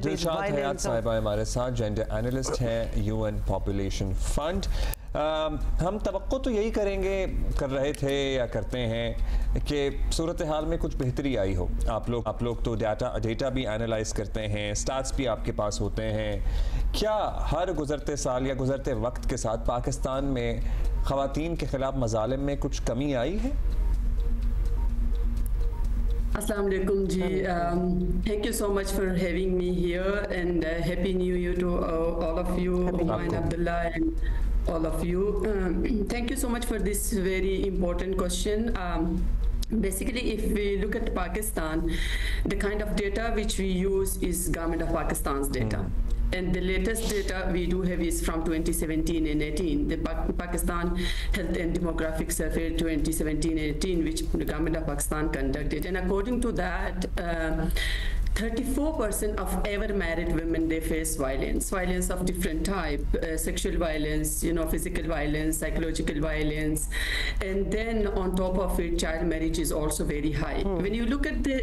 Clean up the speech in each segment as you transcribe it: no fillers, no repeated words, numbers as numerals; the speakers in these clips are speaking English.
workplace Dilshad हयात साहिबा हमारे साथ जेंडर एनालिस्ट हैं यूएन पॉपुलेशन फंड। हम तवक्को तो यही कर रहे थे या करते हैं कि सूरत हाल में कुछ बेहतरी आई हो। आप लोग तो डेटा भी एनालाइज करते हैं, स्टाट्स भी आपके पास होते हैं। क्या हर गुज़रते साल या गुज़रते वक्त के साथ पाकिस्तान में ख़वातीन के ख़िलाफ़ मज़ालिम में कुछ कमी आई है? Assalamu alaikum ji. Thank you so much for having me here, and happy new year to all of you, Uma and Abdullah and all of you. Thank you so much for this very important question. Basically, if we look at Pakistan, the kind of data which we use is Government of Pakistan's data. And the latest data we do have is from 2017 and 18, the Pakistan Health and Demographic Survey 2017-18, which the Government of Pakistan conducted. And according to that, 34% of ever married women, they face violence of different type, sexual violence, physical violence, psychological violence, and then on top of it, child marriage is also very high. When you look at the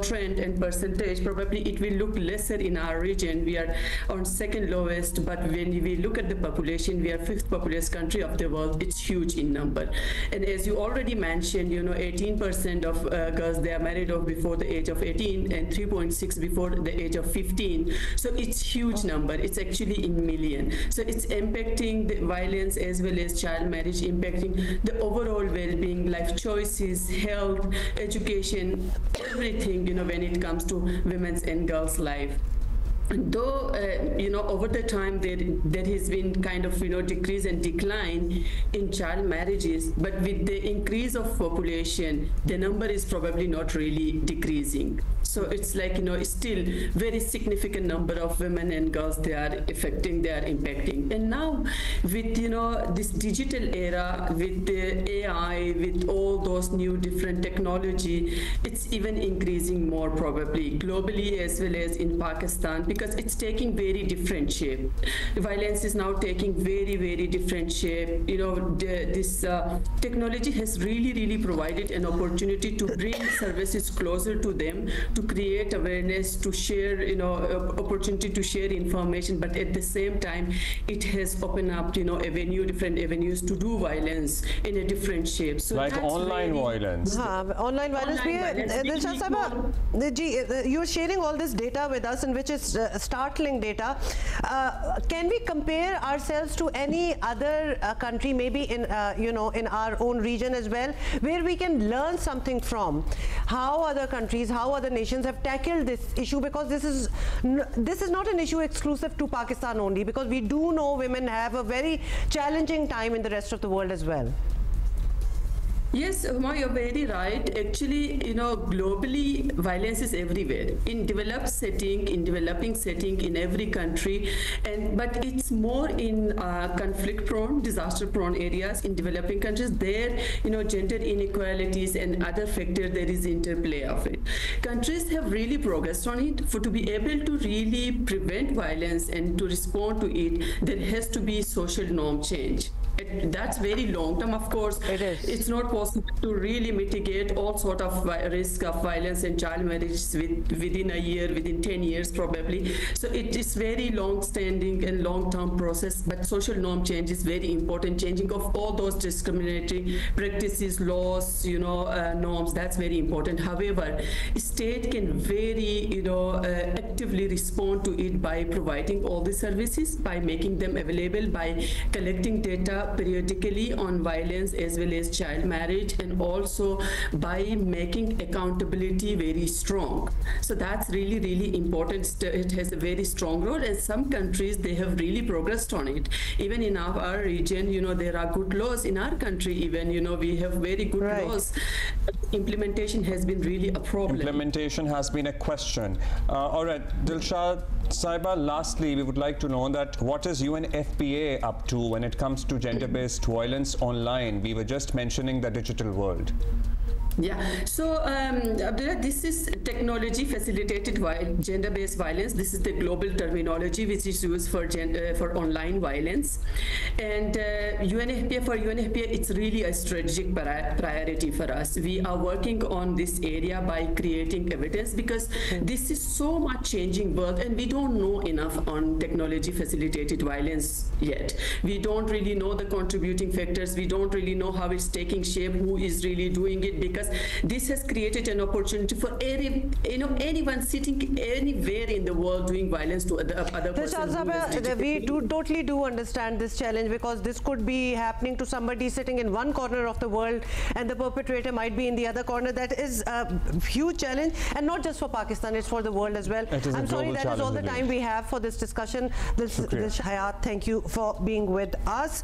trend and percentage, probably it will look lesser in our region. We are on second lowest, but when we look at the population, we are fifth populous country of the world. It's huge in number. And as you already mentioned, 18% of girls, they are married off before the age of 18, and 3.6 before the age of 15. So it's huge number. It's actually in million. So it's impacting the violence as well as child marriage, impacting the overall well-being, life choices, health, education, everything, when it comes to women's and girls' life. Though over the time there has been kind of decrease and decline in child marriages, but with the increase of population, the number is probably not really decreasing. So it's like still very significant number of women and girls they are impacting. And now with this digital era, with the AI, with all those new different technology, it's even increasing more probably globally as well as in Pakistan, because it's taking very different shape. Violence is now taking very, very different shape. This technology has really provided an opportunity to bring services closer to them, to create awareness, to share, opportunity to share information, but at the same time, it has opened up, different avenues to do violence in a different shape. So like online violence. Online violence. Dilshad Sahib, you're sharing all this data with us, and which is startling data. Can we compare ourselves to any other country, maybe in in our own region as well, where we can learn something from how other countries, how other nations have tackled this issue? Because this is not an issue exclusive to Pakistan only, because we do know women have a very challenging time in the rest of the world as well. Yes, Uma, you're very right. Actually, globally, violence is everywhere. In developed setting, in developing setting, in every country, but it's more in conflict-prone, disaster-prone areas. In developing countries, there, gender inequalities and other factors, there is interplay of it. Countries have really progressed on it. To be able to really prevent violence and to respond to it, there has to be social norm change. That's very long term, of course. It is. It's not possible to really mitigate all sort of risk of violence and child marriage within a year, within 10 years probably. So it is very long-standing and long-term process, but social norm change is very important. Changing of all those discriminatory practices, laws, norms, that's very important. However, state can very, actively respond to it by providing all the services, by making them available, by collecting data periodically on violence as well as child marriage, and also by making accountability very strong. So that's really important. It has a very strong role, and some countries, they have really progressed on it. Even in our region, there are good laws in our country. Even we have very good laws. Implementation has been really a problem. Implementation has been a question. All right, Dilshad Sahiba, lastly, we would like to know that what is UNFPA up to when it comes to gender-based violence online? We were just mentioning the digital world. Yeah, so Abdullah, this is technology facilitated gender-based violence. This is the global terminology which is used for online violence. And for UNFPA, it's really a strategic priority for us. We are working on this area by creating evidence, because this is so much changing world, and we don't know enough on technology facilitated violence yet. We don't really know the contributing factors. We don't really know how it's taking shape, who is really doing it, because this has created an opportunity for anyone sitting anywhere in the world doing violence to other person. We totally do understand this challenge, because this could be happening to somebody sitting in one corner of the world and the perpetrator might be in the other corner. That is a huge challenge, and not just for Pakistan, it's for the world as well. I'm sorry, that is all the time we have for this discussion. This Hayat, thank you for being with us.